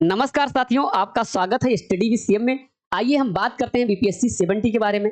नमस्कार साथियों, आपका स्वागत है स्टडी विद सीएम में। आइए हम बात करते हैं बीपीएससी 70 के बारे में।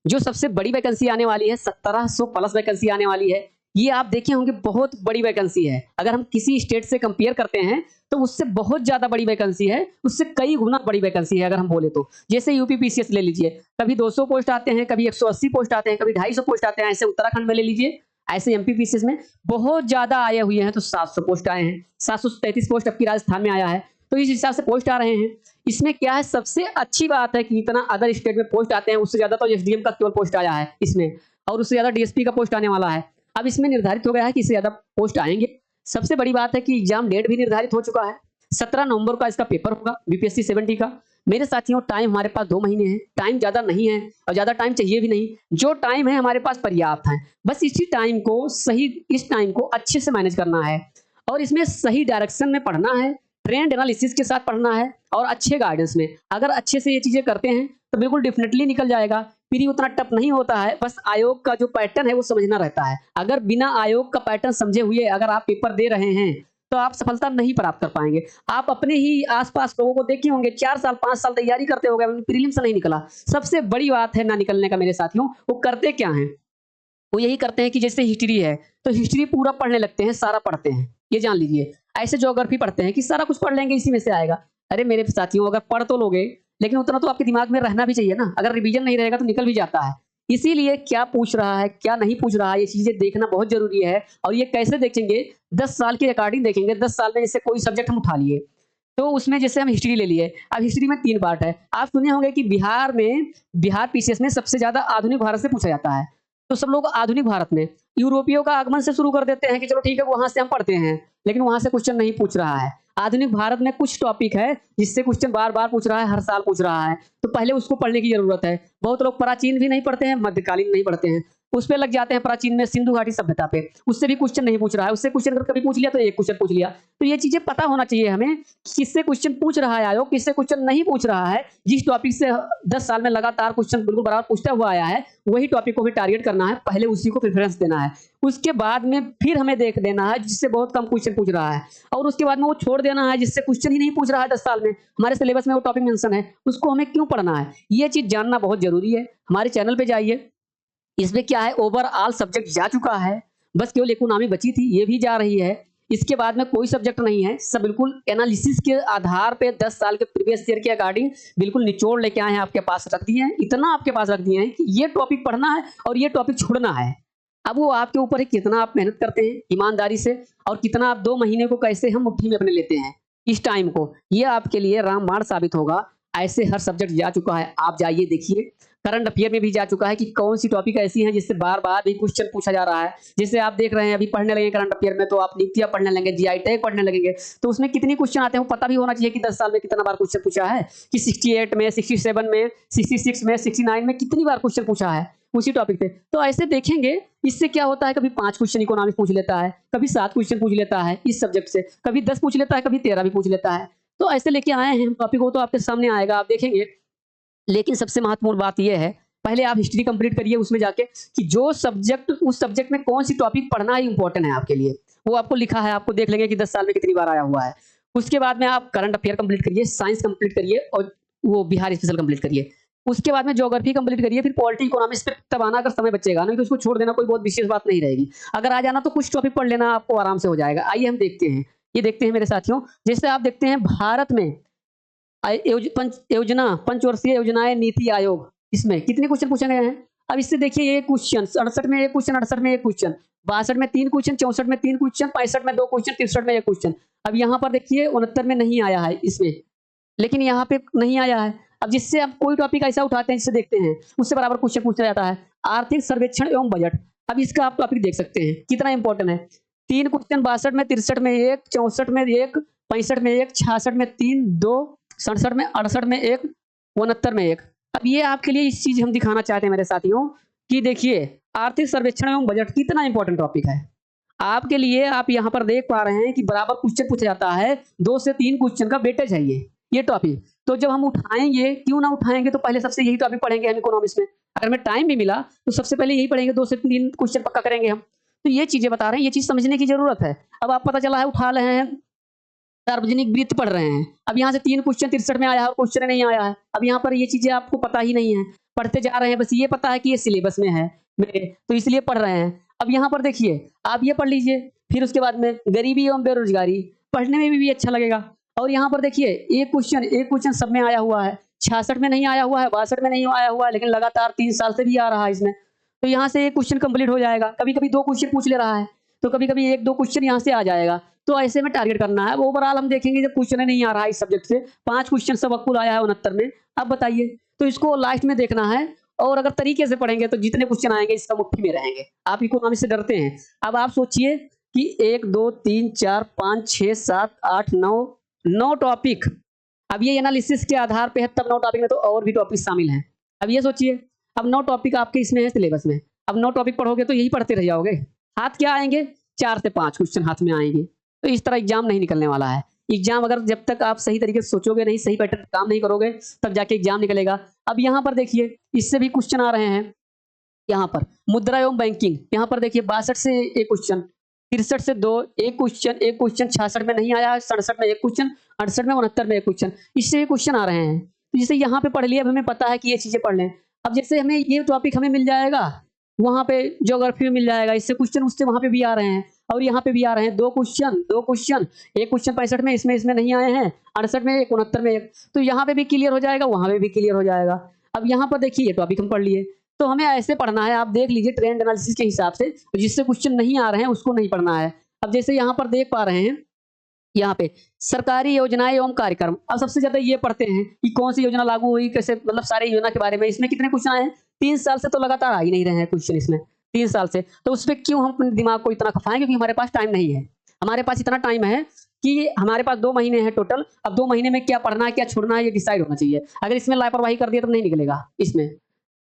जो सबसे बड़ी वैकेंसी आने वाली है, 1700 प्लस वैकेंसी आने वाली है। ये आप देखे होंगे बहुत बड़ी वैकेंसी है। अगर हम किसी स्टेट से कंपेयर करते हैं तो उससे बहुत ज्यादा बड़ी वैकेंसी है, उससे कई गुना बड़ी वैकेंसी है अगर हम बोले तो। जैसे यूपी पीसीएस ले लीजिए, कभी 200 पोस्ट आते हैं, कभी 180 पोस्ट आते हैं, कभी 250 पोस्ट आते हैं। ऐसे उत्तराखंड में ले लीजिए, ऐसे एमपी पीसीएस में बहुत ज्यादा आए हुए हैं, तो 700 पोस्ट आए हैं। 733 पोस्ट अब की राजस्थान में आया है, तो इस हिसाब से पोस्ट आ रहे हैं। इसमें क्या है, सबसे अच्छी बात है कि इतना अदर स्टेट में पोस्ट आते हैं, उससे ज्यादा तो एसडीएम का केवल पोस्ट आया है इसमें, और उससे ज्यादा डीएसपी का पोस्ट आने वाला है। अब इसमें निर्धारित हो गया है कि इससे ज्यादा पोस्ट आएंगे। सबसे बड़ी बात है कि एग्जाम डेट भी निर्धारित हो चुका है। 17 नवंबर का इसका पेपर होगा बीपीएससी 70 का। मेरे साथियों, टाइम हमारे पास 2 महीने है। टाइम ज्यादा नहीं है और ज्यादा टाइम चाहिए भी नहीं। जो टाइम है हमारे पास पर्याप्त है। बस इसी टाइम को इस टाइम को अच्छे से मैनेज करना है और इसमें सही डायरेक्शन में पढ़ना है, ट्रेंड एनालिसिस के साथ पढ़ना है और अच्छे गाइडेंस में। अगर अच्छे से ये चीजें करते हैं तो बिल्कुल डेफिनेटली निकल जाएगा। प्री उतना टफ नहीं होता है, बस आयोग का जो पैटर्न है वो समझना रहता है। अगर बिना आयोग का पैटर्न समझे हुए अगर आप पेपर दे रहे हैं तो आप सफलता नहीं प्राप्त कर पाएंगे। आप अपने ही आसपास लोगों को देखे होंगे, 4 साल 5 साल तैयारी करते हो गए, प्रीलिम्स नहीं निकला। सबसे बड़ी बात है ना निकलने का मेरे साथियों, वो करते क्या है, वो यही करते हैं कि जैसे हिस्ट्री है तो हिस्ट्री पूरा पढ़ने लगते हैं, सारा पढ़ते हैं। ये जान लीजिए। ऐसे ज्योग्राफी पढ़ते हैं कि सारा कुछ पढ़ लेंगे, इसी में से आएगा। अरे मेरे साथियों, अगर पढ़ तो लोगे लेकिन उतना तो आपके दिमाग में रहना भी चाहिए ना। अगर रिवीजन नहीं रहेगा तो निकल भी जाता है। इसीलिए क्या पूछ रहा है क्या नहीं पूछ रहा है, ये चीजें देखना बहुत जरूरी है। और ये कैसे देखेंगे, 10 साल के अकॉर्डिंग देखेंगे। 10 साल में जैसे कोई सब्जेक्ट हम उठा लिए तो उसमें जैसे हम हिस्ट्री ले लिए। अब हिस्ट्री में 3 पार्ट है। आप सुने होंगे कि बिहार पीसीएस में सबसे ज्यादा आधुनिक भारत से पूछा जाता है। तो सब लोग आधुनिक भारत में यूरोपियों का आगमन से शुरू कर देते हैं कि चलो ठीक है वहां से हम पढ़ते हैं, लेकिन वहां से क्वेश्चन नहीं पूछ रहा है। आधुनिक भारत में कुछ टॉपिक है जिससे क्वेश्चन बार बार पूछ रहा है, हर साल पूछ रहा है, तो पहले उसको पढ़ने की जरूरत है। बहुत लोग प्राचीन भी नहीं पढ़ते हैं, मध्यकालीन नहीं पढ़ते हैं, उस पे लग जाते हैं। प्राचीन में सिंधु घाटी सभ्यता पे, उससे भी क्वेश्चन नहीं पूछ रहा है। उससे क्वेश्चन अगर कभी पूछ लिया तो एक क्वेश्चन पूछ लिया। तो ये चीजें पता होना चाहिए हमें, किससे क्वेश्चन पूछ रहा है आयोग, किससे क्वेश्चन नहीं पूछ रहा है। जिस टॉपिक से 10 साल में लगातार क्वेश्चन बिल्कुल बराबर पूछता हुआ आया है, वही टॉपिक को हमें टारगेट करना है, पहले उसी को प्रेफरेंस देना है। उसके बाद में फिर हमें देख लेना है जिससे बहुत कम क्वेश्चन पूछ रहा है, और उसके बाद में वो छोड़ देना है जिससे क्वेश्चन ही नहीं पूछ रहा है। 10 साल में हमारे सिलेबस में वो टॉपिक मेंशन है, उसको हमें क्यों पढ़ना है, ये चीज जानना बहुत जरूरी है। हमारे चैनल पे जाइए, इसमें क्या है, ओवरऑल सब्जेक्ट जा चुका है, बस केवल इकोनॉमी बची थी, ये भी जा रही है। इसके बाद में कोई सब्जेक्ट नहीं है, सब बिल्कुल एनालिसिस के आधार पे 10 साल के प्रीवियस ईयर के अकॉर्डिंग बिल्कुल निचोड़ लेके आए हैं, आपके पास रख दिए हैं। इतना आपके पास रख दिए हैं कि ये टॉपिक पढ़ना है और ये टॉपिक छोड़ना है। अब वो आपके ऊपर है कितना आप मेहनत करते हैं ईमानदारी से, और कितना आप 2 महीने को कैसे हम मुट्ठी में अपने लेते हैं इस टाइम को। ये आपके लिए रामबाण साबित होगा। ऐसे हर सब्जेक्ट जा चुका है, आप जाइए देखिए। करंट अफेयर में भी जा चुका है कि कौन सी टॉपिक ऐसी है जिससे बार बार भी क्वेश्चन पूछा जा रहा है। जैसे आप देख रहे हैं अभी पढ़ने लगे करंट अफेयर में, तो आप नियुक्तियां पढ़ने लगेंगे, जीआई टैग पढ़ने लगेंगे, तो उसमें कितनी क्वेश्चन आते हैं वो पता भी होना चाहिए कि 10 साल में कितना बार क्वेश्चन पूछा है, कि 68 में, 67 में, 66 में, 69 में कितनी बार क्वेश्चन पूछा है उसी टॉपिक पे। तो ऐसे देखेंगे, इससे क्या होता है, कभी 5 क्वेश्चन इकोनॉमिक्स पूछ लेता है, कभी 7 क्वेश्चन पूछ लेता है इस सब्जेक्ट से, कभी 10 पूछ लेता है, कभी 13 भी पूछ लेता है। तो ऐसे लेके आए हैं टॉपिक, वो तो आपके सामने आएगा, आप देखेंगे। लेकिन सबसे महत्वपूर्ण बात यह है, पहले आप हिस्ट्री कंप्लीट करिए उसमें जाके, कि जो सब्जेक्ट उस सब्जेक्ट में कौन सी टॉपिक पढ़ना ही इंपॉर्टेंट है आपके लिए, वो आपको लिखा है, आपको देख लेंगे कि 10 साल में कितनी बार आया हुआ है। उसके बाद में आप करंट अफेयर कंप्लीट करिए, साइंस कंप्लीट करिए और वो बिहार स्पेशल कंप्लीट करिए। उसके बाद में ज्योग्राफी कंप्लीट करिए, फिर पॉलिटी इकोनॉमिक्स पे तब आना अगर समय बचेगा, नहीं तो उसको छोड़ देना, कोई बहुत विशेष बात नहीं रहेगी। अगर आ जाना तो कुछ टॉपिक पढ़ लेना, आपको आराम से हो जाएगा। आइए हम देखते हैं, ये देखते हैं मेरे साथियों। जैसे आप देखते हैं भारत में पंचवर्षीय योजनाएं नीति आयोग, इसमें कितने क्वेश्चन पूछे गए हैं। अब इससे देखिए, ये क्वेश्चन 68 में एक क्वेश्चन, 68 में एक क्वेश्चन, 62 में 3 क्वेश्चन, 64 में 3 क्वेश्चन, 65 में 2 क्वेश्चन, 63 में 1 क्वेश्चन। अब यहाँ पर देखिए 69 में नहीं आया है इसमें, लेकिन यहाँ पे नहीं आया है। अब जिससे आप कोई टॉपिक ऐसा उठाते हैं जिससे देखते हैं उससे बराबर क्वेश्चन पूछा जाता है, आर्थिक सर्वेक्षण एवं बजट। अब इसका आप टॉपिक देख सकते हैं कितना इंपॉर्टेंट है। 3 क्वेश्चन, 62 में, 63 में 1, 64 में 1, 65 में 1, 66 में 3, 2, 67 में, 68 में 1, 69 में 1। अब ये आपके लिए इस चीज हम दिखाना चाहते हैं मेरे साथियों, कि देखिए आर्थिक सर्वेक्षण एवं बजट कितना इंपॉर्टेंट टॉपिक है आपके लिए। आप यहाँ पर देख पा रहे हैं कि बराबर क्वेश्चन पूछा जाता है, 2 से 3 क्वेश्चन का वेटेज है ये टॉपिक। तो जब हम उठाएंगे, क्यों ना उठाएंगे, तो पहले सबसे यही टॉपिक पढ़ेंगे हम इकोनॉमिक्स में। अगर हमें टाइम भी मिला तो सबसे पहले यही पढ़ेंगे, 2 से 3 क्वेश्चन पक्का करेंगे हम। तो ये चीजें बता रहे हैं, ये चीज समझने की जरूरत है। अब आप पता चला है उठा रहे हैं सार्वजनिक वित्त पढ़ रहे हैं। अब यहाँ से 3 क्वेश्चन 63 में आया है और क्वेश्चन नहीं आया है। अब यहाँ पर ये चीज़ें आपको पता ही नहीं है, पढ़ते जा रहे हैं, बस ये पता है कि ये सिलेबस में है मेरे, तो इसलिए पढ़ रहे हैं। अब यहाँ पर देखिए, आप ये पढ़ लीजिए, फिर उसके बाद में गरीबी एवं बेरोजगारी, पढ़ने में भी अच्छा लगेगा। और यहाँ पर देखिए, एक क्वेश्चन सब में आया हुआ है, 66 में नहीं आया हुआ है, 62 में नहीं आया हुआ है, लेकिन लगातार 3 साल से भी आ रहा है इसमें। तो यहाँ से एक क्वेश्चन कंप्लीट हो जाएगा। कभी-कभी 2 क्वेश्चन पूछ ले रहा है, तो कभी-कभी 1-2 क्वेश्चन यहाँ से आ जाएगा। तो ऐसे में टारगेट करना है। ओवरऑल हम देखेंगे जब क्वेश्चन नहीं आ रहा है इस सब्जेक्ट से, 5 क्वेश्चन सब कुल आया है 69 में। अब बताइए, तो इसको लास्ट में देखना है, और अगर तरीके से पढ़ेंगे तो जितने क्वेश्चन आएंगे इसका मुट्ठी में रहेंगे। आप इकोनॉमिक्स से डरते हैं। अब आप सोचिए कि 1, 2, 3, 4, 5, 6, 7, 8, 9 टॉपिक। अब ये एनालिसिस के आधार पे है, तब 9 टॉपिक में तो और भी टॉपिक शामिल हैं। अब ये सोचिए, अब 9 टॉपिक आपके इसमें है सिलेबस में। अब 9 टॉपिक पढ़ोगे तो यही पढ़ते रह जाओगे। हाथ क्या आएंगे? 4 से 5 क्वेश्चन हाथ में आएंगे। तो इस तरह एग्जाम नहीं निकलने वाला है। एग्जाम अगर जब तक आप सही तरीके से सोचोगे नहीं, सही पैटर्न काम नहीं करोगे, तब जाके एग्जाम निकलेगा। अब यहाँ पर देखिए, इससे भी क्वेश्चन आ रहे हैं। यहाँ पर मुद्रा एवं बैंकिंग, यहाँ पर देखिए 62 से एक क्वेश्चन, 63 से 2, एक क्वेश्चन 66 में नहीं आया है, 67 में एक क्वेश्चन, 68 में, 69 में एक क्वेश्चन, इससे ये क्वेश्चन आ रहे हैं। तो जैसे यहाँ पे पढ़ लिया, अब हमें पता है कि ये चीजें पढ़ लें। अब जैसे हमें ये टॉपिक हमें मिल जाएगा, वहाँ पे ज्योग्राफी में मिल जाएगा, इससे क्वेश्चन उससे वहाँ पे भी आ रहे हैं, और यहाँ पे भी आ रहे हैं 2 क्वेश्चन, एक क्वेश्चन 65 में, इसमें नहीं आए हैं, 68 में एक, 69 में एक, तो यहाँ पे भी क्लियर हो जाएगा, वहाँ पे भी क्लियर हो जाएगा। अब यहाँ पर देखिए, ये टॉपिक हम पढ़ लिए, तो हमें ऐसे पढ़ना है। आप देख लीजिए ट्रेंड एनालिसिस के हिसाब से, जिससे क्वेश्चन नहीं आ रहे हैं उसको नहीं पढ़ना है। अब जैसे यहाँ पर देख पा रहे हैं, यहाँ पे सरकारी योजनाएं एवं कार्यक्रम, अब सबसे ज्यादा ये पढ़ते हैं कि कौन सी योजना लागू हुई, कैसे, मतलब सारी योजना के बारे में। इसमें कितने क्वेश्चन आए हैं? 3 साल से तो लगातार आ ही नहीं रहे हैं क्वेश्चन इसमें, 3 साल से। तो उस पर क्यों हम अपने दिमाग को इतना खपाएं, क्योंकि हमारे पास टाइम नहीं है। हमारे पास इतना टाइम है कि हमारे पास 2 महीने हैं टोटल। अब 2 महीने में क्या पढ़ना है, क्या छोड़ना है, ये डिसाइड होना चाहिए। अगर इसमें लापरवाही कर दिया तो नहीं निकलेगा इसमें।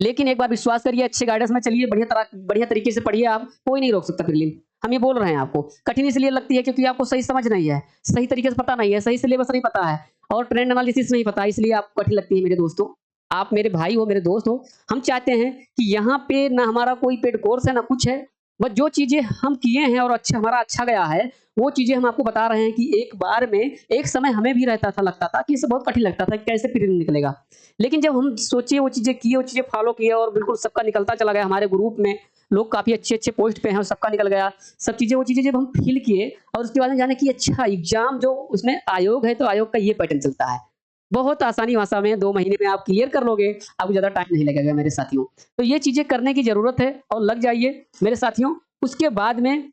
लेकिन एक बार विश्वास करिए, अच्छे गाइडेंस में चलिए, बढ़िया तरीके से पढ़िए, आप कोई नहीं रोक सकता प्रीलिम। हम ये बोल रहे हैं आपको। कठिन इसलिए लगती है क्योंकि आपको सही समझ नहीं है, सही तरीके से पता नहीं है, सही सिलेबस नहीं पता है, और ट्रेंड एनालिसिस नहीं पता, इसलिए आपको कठिन लगती है मेरे दोस्तों। आप मेरे भाई हो, मेरे दोस्त हो। हम चाहते हैं कि यहाँ पे ना हमारा कोई पेड कोर्स है, ना कुछ है, बस जो चीजें हम किए हैं और हमारा अच्छा गया है, वो चीजें हम आपको बता रहे हैं कि एक बार में, एक समय हमें भी रहता था, लगता था कि इसे बहुत कठिन लगता था कि कैसे प्रीलिम निकलेगा। लेकिन जब हम सोचे, वो चीजें किए, वो चीजें फॉलो किए, और बिल्कुल सबका निकलता चला गया। हमारे ग्रुप में लोग काफी अच्छे पोस्ट पे हैं और सबका निकल गया सब चीजें। वो चीजें जब हम फील किए, और उसके बाद में जाने कि अच्छा एग्जाम जो उसमें आयोग है, तो आयोग का ये पैटर्न चलता है। बहुत आसानी भाषा में 2 महीने में आप क्लियर कर लोगे, आपको ज्यादा टाइम नहीं लगेगा मेरे साथियों। तो ये चीजें करने की जरूरत है, और लग जाइए मेरे साथियों। उसके बाद में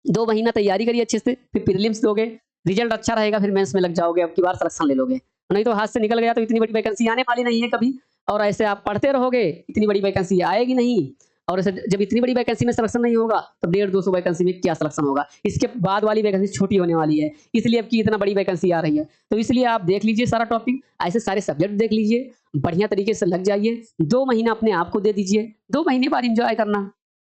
2 महीना तैयारी करिए अच्छे से, फिर प्रीलिम्स दोगे, रिजल्ट अच्छा रहेगा, फिर मेंस में लग जाओगे, अब की बार सिलेक्शन ले लोगे। नहीं तो हाथ से निकल गया तो इतनी बड़ी वैकेंसी आने वाली नहीं है कभी। और ऐसे आप पढ़ते रहोगे, इतनी बड़ी वैकेंसी आएगी नहीं। और ऐसे जब इतनी बड़ी वैकेंसी में सिलेक्शन नहीं होगा, तब 150-200 वैकेंसी में क्या सिलेक्शन होगा। इसके बाद वाली वैकेंसी छोटी होने वाली है, इसलिए अब की इतना बड़ी वैकेंसी आ रही है। तो इसलिए आप देख लीजिए सारा टॉपिक, ऐसे सारे सब्जेक्ट देख लीजिए, बढ़िया तरीके से लग जाइए। 2 महीना अपने आप को दे दीजिए, 2 महीने बाद इंजॉय करना।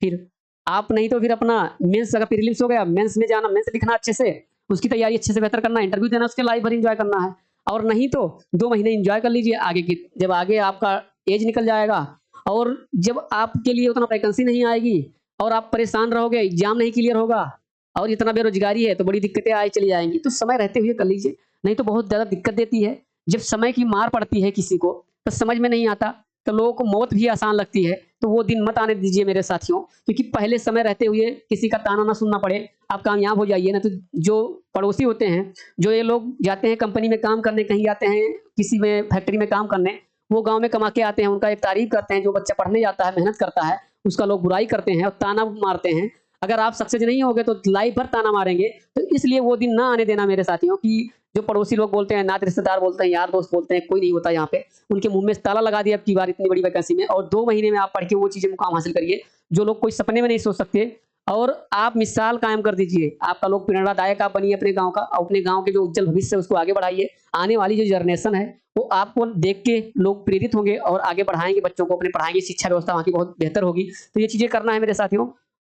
फिर आप नहीं तो फिर अपना मेंस, अगर प्रीलिम्स हो गया, मेंस में जाना, मेंस लिखना अच्छे से, उसकी तैयारी अच्छे से बेहतर करना, इंटरव्यू देना, उसके लाइव भर एंजॉय करना है। और नहीं तो 2 महीने एंजॉय कर लीजिए। आगे की, जब आगे आपका एज निकल जाएगा, और जब आपके लिए उतना वैकेंसी नहीं आएगी, और आप परेशान रहोगे, एग्जाम नहीं क्लियर होगा, और इतना बेरोजगारी है, तो बड़ी दिक्कतें आई चली जाएंगी। तो समय रहते हुए कर लीजिए, नहीं तो बहुत ज्यादा दिक्कत देती है। जब समय की मार पड़ती है किसी को, तो समझ में नहीं आता, तो लोगों को मौत भी आसान लगती है। तो वो दिन मत आने दीजिए मेरे साथियों, क्योंकि पहले समय रहते हुए किसी का ताना ना सुनना पड़े, आप कामयाब हो जाइए। ना तो जो पड़ोसी होते हैं, जो ये लोग जाते हैं कंपनी में काम करने, कहीं जाते हैं किसी में फैक्ट्री में काम करने, वो गांव में कमा के आते हैं, उनका एक तारीफ करते हैं। जो बच्चा पढ़ने जाता है, मेहनत करता है, उसका लोग बुराई करते हैं और ताना मारते हैं। अगर आप सक्सेस नहीं होगे तो लाइफ भर ताना मारेंगे। तो इसलिए वो दिन ना आने देना मेरे साथियों, कि जो पड़ोसी लोग बोलते हैं, नात रिश्तेदार बोलते हैं, यार दोस्त बोलते हैं, कोई नहीं होता यहाँ पे, उनके मुंह में ताला लगा दिया अब की बार इतनी बड़ी वैकेंसी में। और 2 महीने में आप पढ़ के वो चीजें मुकाम हासिल करिए जो लोग कोई सपने में नहीं सोच सकते। और आप मिसाल कायम कर दीजिए, आपका लोग प्रेरणादायक आप बनिए अपने गांव का, अपने गांव के जो उज्जवल भविष्य है उसको आगे बढ़ाइए। आने वाली जो जनरेशन है, वो आपको देख के लोग प्रेरित होंगे और आगे बढ़ाएंगे, बच्चों को अपने पढ़ाएंगे, शिक्षा व्यवस्था वहाँ की बहुत बेहतर होगी। तो ये चीजें करना है मेरे साथियों।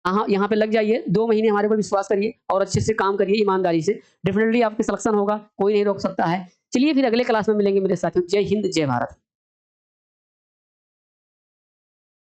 हाँ, यहाँ पे लग जाइए, 2 महीने हमारे ऊपर विश्वास करिए और अच्छे से काम करिए ईमानदारी से। डेफिनेटली आपके सिलेक्शन होगा, कोई नहीं रोक सकता है। चलिए फिर अगले क्लास में मिलेंगे मेरे साथियों। जय हिंद, जय भारत।